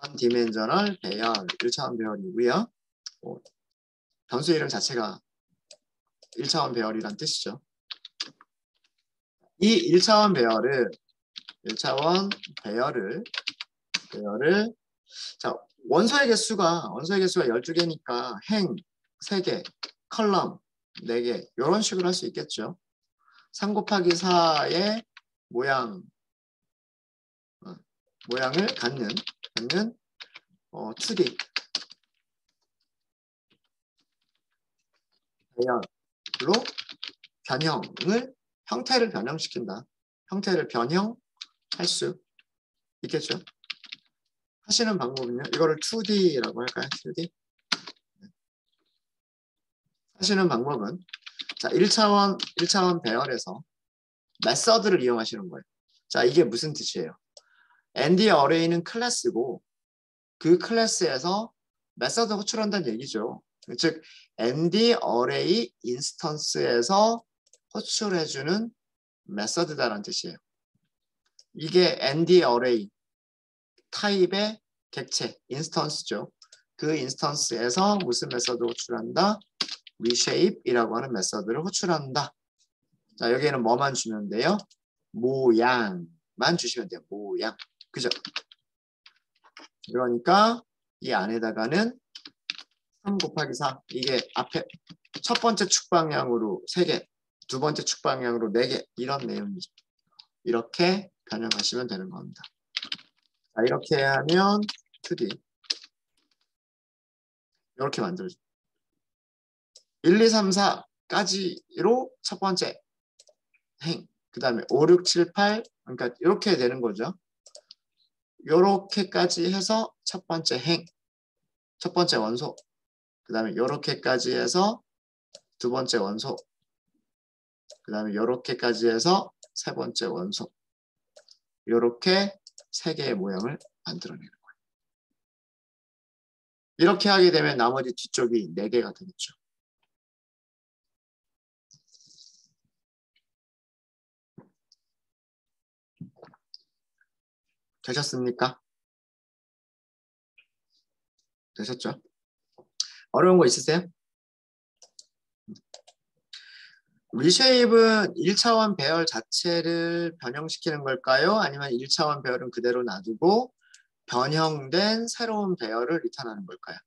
원 디멘저널 배열 1차원 배열이고요. 변수 이름 자체가 1차원 배열이란 뜻이죠. 이 1차원 배열을 자, 원소의 개수가 12개니까 행 3개, 컬럼 4개 이런 식으로 할 수 있겠죠. 3 곱하기 4의 모양을 갖는 2D 배열로 형태를 변형시킨다. 형태를 변형할 수 있겠죠. 하시는 방법은요. 이거를 2D라고 할까요? 2D? 하시는 방법은 자, 1차원 배열에서 메서드를 이용하시는 거예요. 자, 이게 무슨 뜻이에요? ND 어레이는 클래스고 그 클래스에서 메서드 호출한다는 얘기죠. 즉 ND 어레이 인스턴스에서 호출해주는 메서드다라는 뜻이에요. 이게 ND 어레이 타입의 객체, 인스턴스죠. 그 인스턴스에서 무슨 메서드 호출한다? reshape이라고 하는 메서드를 호출한다. 자, 여기에는 뭐만 주면 돼요? 모양만 주시면 돼요. 모양. 그죠? 그러니까 이 안에다가는 3 곱하기 4. 이게 앞에 첫 번째 축 방향으로 3개, 두 번째 축 방향으로 4개 이런 내용이죠. 이렇게 변형하시면 되는 겁니다. 자, 이렇게 하면 2D 이렇게 만들어져. 1, 2, 3, 4까지로 첫 번째 행. 그 다음에 5, 6, 7, 8 그러니까 이렇게 되는 거죠. 이렇게까지 해서 첫 번째 행, 첫 번째 원소. 그 다음에 이렇게까지 해서 두 번째 원소. 그 다음에 이렇게까지 해서 세 번째 원소. 이렇게 세 개의 모양을 만들어내는 거예요. 이렇게 하게 되면 나머지 뒤쪽이 4개가 되겠죠. 되셨습니까? 되셨죠? 어려운 거 있으세요? 리쉐입은 1차원 배열 자체를 변형시키는 걸까요? 아니면 1차원 배열은 그대로 놔두고 변형된 새로운 배열을 리턴하는 걸까요?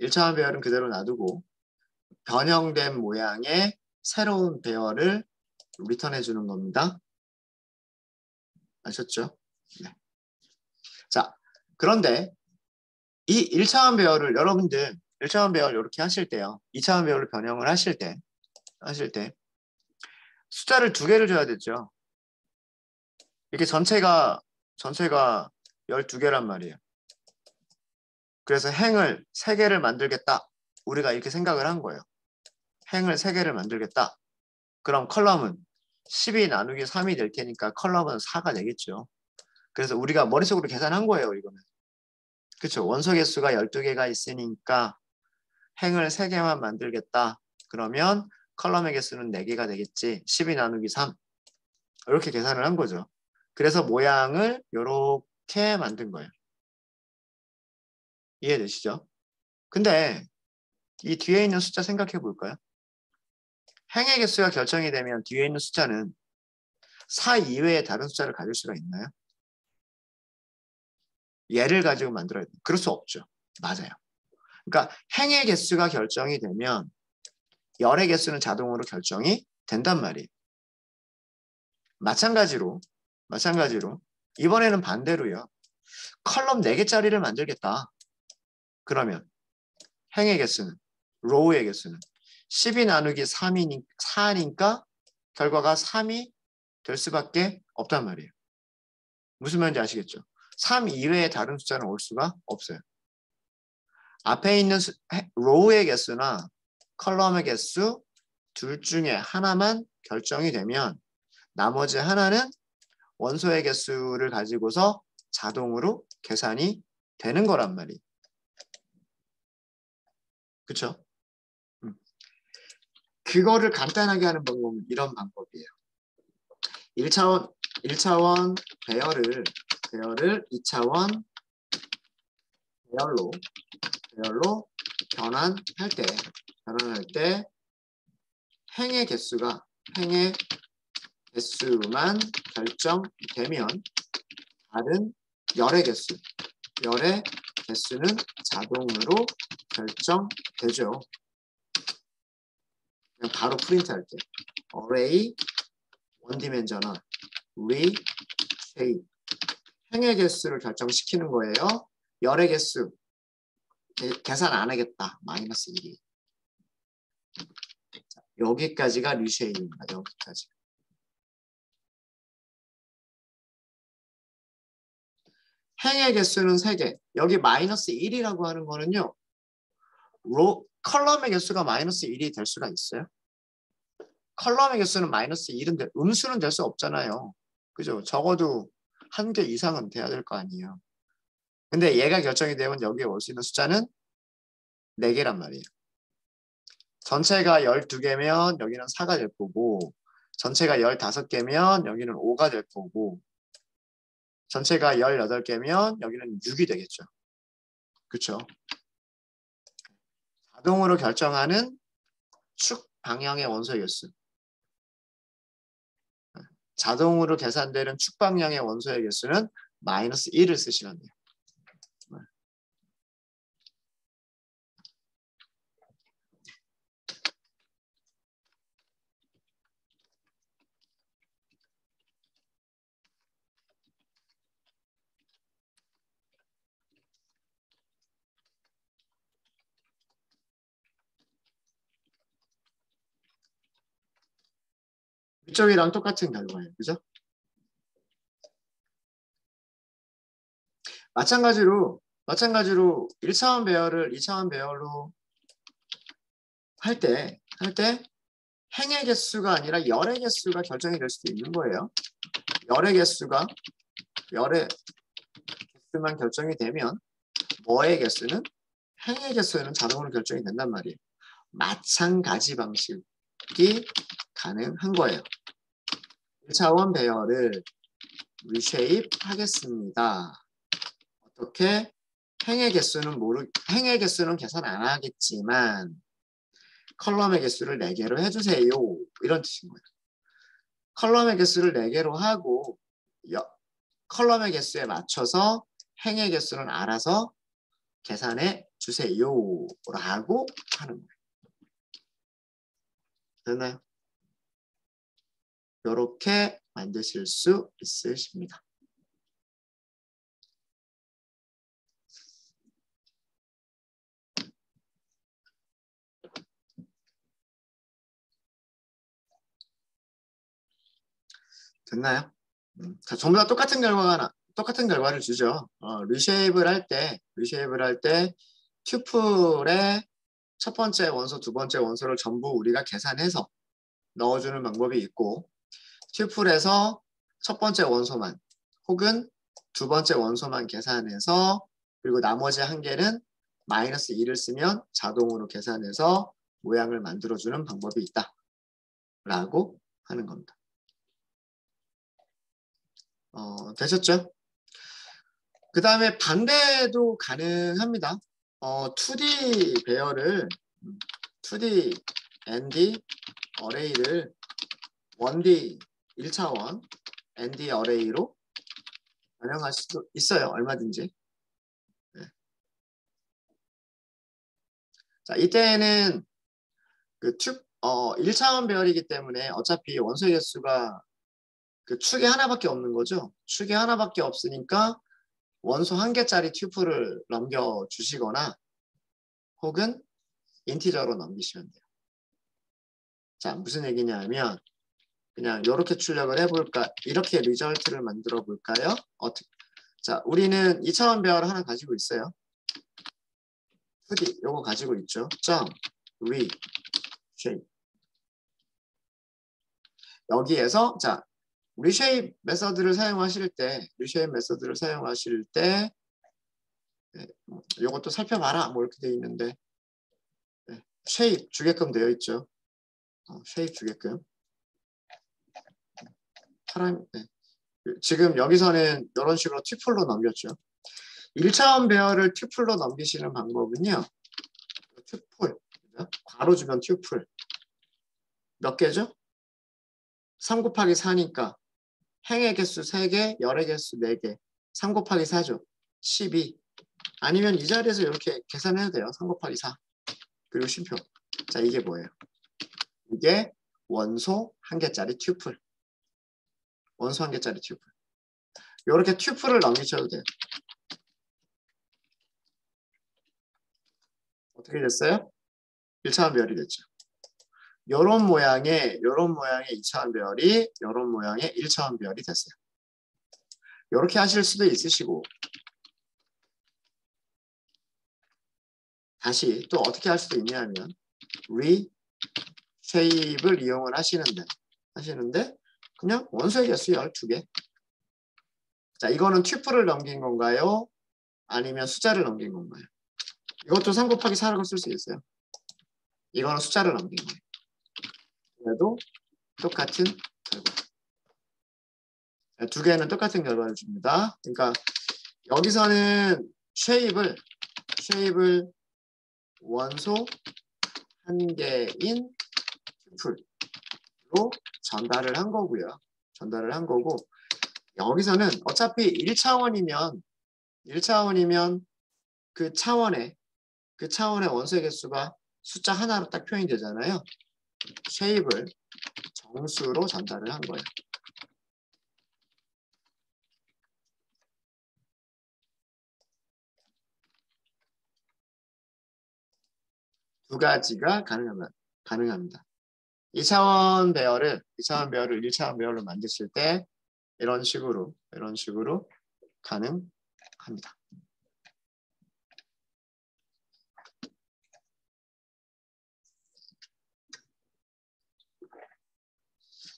1차원 배열은 그대로 놔두고 변형된 모양의 새로운 배열을 리턴해 주는 겁니다. 아셨죠? 네. 자, 그런데 이 1차원 배열을 여러분들 1차원 배열 이렇게 하실 때요. 2차원 배열로 변형을 하실 때 숫자를 2개를 줘야 되죠. 이렇게 전체가 12개란 말이에요. 그래서 행을 3개를 만들겠다. 우리가 이렇게 생각을 한 거예요. 행을 3개를 만들겠다. 그럼 컬럼은 12 나누기 3이 될 테니까 컬럼은 4가 되겠죠. 그래서 우리가 머릿속으로 계산한 거예요. 이거는. 그렇죠. 원소 개수가 12개가 있으니까 행을 3개만 만들겠다. 그러면 컬럼의 개수는 4개가 되겠지. 12 나누기 3. 이렇게 계산을 한 거죠. 그래서 모양을 이렇게 만든 거예요. 이해되시죠? 근데 이 뒤에 있는 숫자 생각해 볼까요? 행의 개수가 결정이 되면 뒤에 있는 숫자는 4 이외에 다른 숫자를 가질 수가 있나요? 얘를 가지고 만들어야 돼. 그럴 수 없죠. 맞아요. 그러니까 행의 개수가 결정이 되면 열의 개수는 자동으로 결정이 된단 말이에요. 마찬가지로 이번에는 반대로요. 컬럼 4개짜리를 만들겠다. 그러면 행의 개수는 로우의 개수는 12 나누기 4니까 결과가 3이 될 수밖에 없단 말이에요. 무슨 말인지 아시겠죠? 3 이외에 다른 숫자는 올 수가 없어요. 앞에 있는 로우의 개수나 컬럼의 개수 둘 중에 하나만 결정이 되면 나머지 하나는 원소의 개수를 가지고서 자동으로 계산이 되는 거란 말이에요. 그렇죠? 그거를 간단하게 하는 방법은 이런 방법이에요. 1차원 배열을 2차원 배열로 변환할 때 행의 개수만 결정되면 다른 열의 개수는 자동으로 결정되죠. 그냥 바로 프린트할 때 array 원디멘저널 reshape 행의 개수를 결정시키는 거예요. 열의 개수 계산 안 하겠다. -1이. 여기까지가 reshape입니다. 여기까지. 행의 개수는 3개. 여기 -1이라고 하는 거는요. 컬럼의 개수가 -1이 될 수가 있어요? 컬럼의 개수는 -1인데 음수는 될 수 없잖아요. 그죠? 적어도 1개 이상은 돼야 될 거 아니에요. 근데 얘가 결정이 되면 여기에 올 수 있는 숫자는 4개란 말이에요. 전체가 12개면 여기는 4가 될 거고 전체가 15개면 여기는 5가 될 거고 전체가 18개면 여기는 6이 되겠죠. 그렇죠? 자동으로 결정하는 축 방향의 원소의 개수. 자동으로 계산되는 축 방향의 원소의 개수는 -1을 쓰시면 돼요. 이쪽이랑 똑같은 결과예요. 그죠? 마찬가지로 1차원 배열을 2차원 배열로 할 때 행의 개수가 아니라 열의 개수가 결정이 될 수도 있는 거예요. 열의 개수만 결정이 되면 뭐의 개수는 행의 개수는 자동으로 결정이 된단 말이에요. 마찬가지 방식이 가능한 거예요. 1차원 배열을 reshape 하겠습니다. 어떻게? 행의 개수는 계산 안 하겠지만 컬럼의 개수를 4개로 해주세요. 이런 뜻인 거예요. 컬럼의 개수를 4개로 하고 컬럼의 개수에 맞춰서 행의 개수는 알아서 계산해 주세요. 라고 하는 거예요. 됐나요? 이렇게 만드실 수 있으십니다. 됐나요? 자, 전부 다 똑같은 결과를 주죠. 리쉐입을 할 때 튜플의 첫 번째 원소, 두 번째 원소를 전부 우리가 계산해서 넣어주는 방법이 있고 튜플에서 첫 번째 원소만 혹은 두 번째 원소만 계산해서 그리고 나머지 한 개는 -1을 쓰면 자동으로 계산해서 모양을 만들어주는 방법이 있다. 라고 하는 겁니다. 되셨죠? 그 다음에 반대도 가능합니다. 2D 배열을 2D ND 어레이를 1D 1차원 ND 어레이로 변형할 수도 있어요. 얼마든지. 자, 이때는 그 1차원 배열이기 때문에 어차피 원소의 개수가 그 축이 하나밖에 없는 거죠. 축이 하나밖에 없으니까 원소 한 개짜리 튜플을 넘겨주시거나 혹은 인티저로 넘기시면 돼요. 자, 무슨 얘기냐면 그냥 이렇게 출력을 해볼까? 이렇게 리절트를 만들어 볼까요? 어떻게? 자, 우리는 2차원 배열을 하나 가지고 있어요. 2D 요거 가지고 있죠. 점, 리, 쉐입. 여기에서 자, 리쉐입 메서드를 사용하실 때 네, 요것도 살펴봐라 뭐 이렇게 돼 있는데 네, 쉐입 주게끔 되어 있죠. 쉐입 주게끔. 네. 지금 여기서는 이런 식으로 튜플로 넘겼죠. 1차원 배열을 튜플로 넘기시는 방법은요. 튜플, 괄호 주변 튜플. 몇 개죠? 3 곱하기 4니까 행의 개수 3개, 열의 개수 4개. 3 곱하기 4죠. 12. 아니면 이 자리에서 이렇게 계산해도 돼요. 3 곱하기 4. 그리고 쉼표. 자, 이게 뭐예요? 이게 원소 한 개짜리 튜플. 원소 한 개짜리 튜플. 이렇게 튜플을 넘기셔도 돼요. 어떻게 됐어요? 1차원 배열이 됐죠. 요런 모양의 2차원 배열이 요런 모양의 1차원 배열이 됐어요. 이렇게 하실 수도 있으시고 다시 또 어떻게 할 수도 있냐면 쉐입을 이용을 하시는데 그냥 원소의 개수 12개. 자, 이거는 튜플을 넘긴 건가요? 아니면 숫자를 넘긴 건가요? 이것도 3 곱하기 4라고 쓸 수 있어요. 이거는 숫자를 넘긴 거예요. 그래도 똑같은 결과. 두 개는 똑같은 결과를 줍니다. 그러니까 여기서는 쉐입을 원소 한 개인 튜플로 전달을 한 거고요. 전달을 한 거고 여기서는 어차피 1차원이면 그 차원의 원소의 개수가 숫자 하나로 딱 표현이 되잖아요. 쉐입을 정수로 전달을 한 거예요. 두 가지가 가능합니다. 2차원 배열을 1차원 배열로 만드실 때 이런 식으로 가능합니다.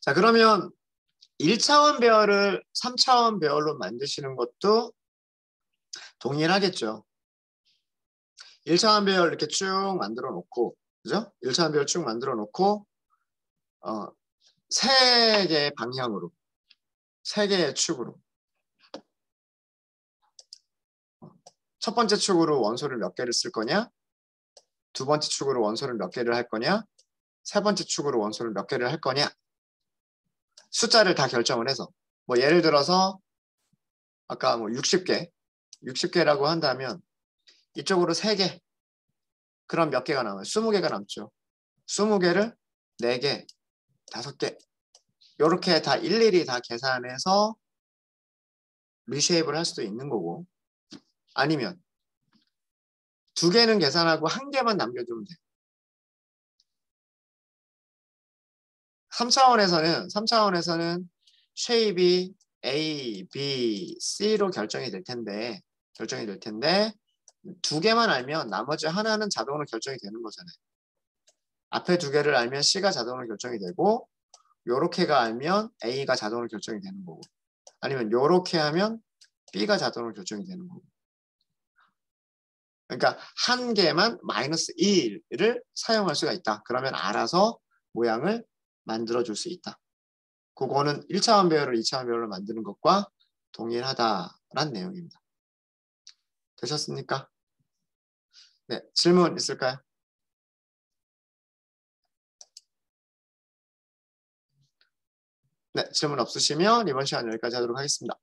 자, 그러면 1차원 배열을 3차원 배열로 만드시는 것도 동일하겠죠. 1차원 배열 이렇게 쭉 만들어 놓고, 그죠? 1차원 배열 쭉 만들어 놓고, 3개의 방향으로, 3개의 축으로. 첫 번째 축으로 원소를 몇 개를 쓸 거냐? 두 번째 축으로 원소를 몇 개를 할 거냐? 세 번째 축으로 원소를 몇 개를 할 거냐? 숫자를 다 결정을 해서. 뭐 예를 들어서, 아까 뭐 60개라고 한다면, 이쪽으로 3개. 그럼 몇 개가 남아요? 20개가 남죠. 20개를 4개, 5개. 이렇게 다 일일이 다 계산해서 리쉐입을 할 수도 있는 거고 아니면 2개는 계산하고 1개만 남겨두면 돼요. 3차원에서는 쉐입이 A, B, C로 결정이 될 텐데 2개만 알면 나머지 하나는 자동으로 결정이 되는 거잖아요. 앞에 2개를 알면 C가 자동으로 결정이 되고 요렇게가 알면 A가 자동으로 결정이 되는 거고 아니면 요렇게 하면 B가 자동으로 결정이 되는 거고 그러니까 1개만 -1을 사용할 수가 있다. 그러면 알아서 모양을 만들어줄 수 있다. 그거는 1차원 배열을 2차원 배열로 만드는 것과 동일하다라는 내용입니다. 되셨습니까? 네, 질문 있을까요? 네, 질문 없으시면 이번 시간 여기까지 하도록 하겠습니다.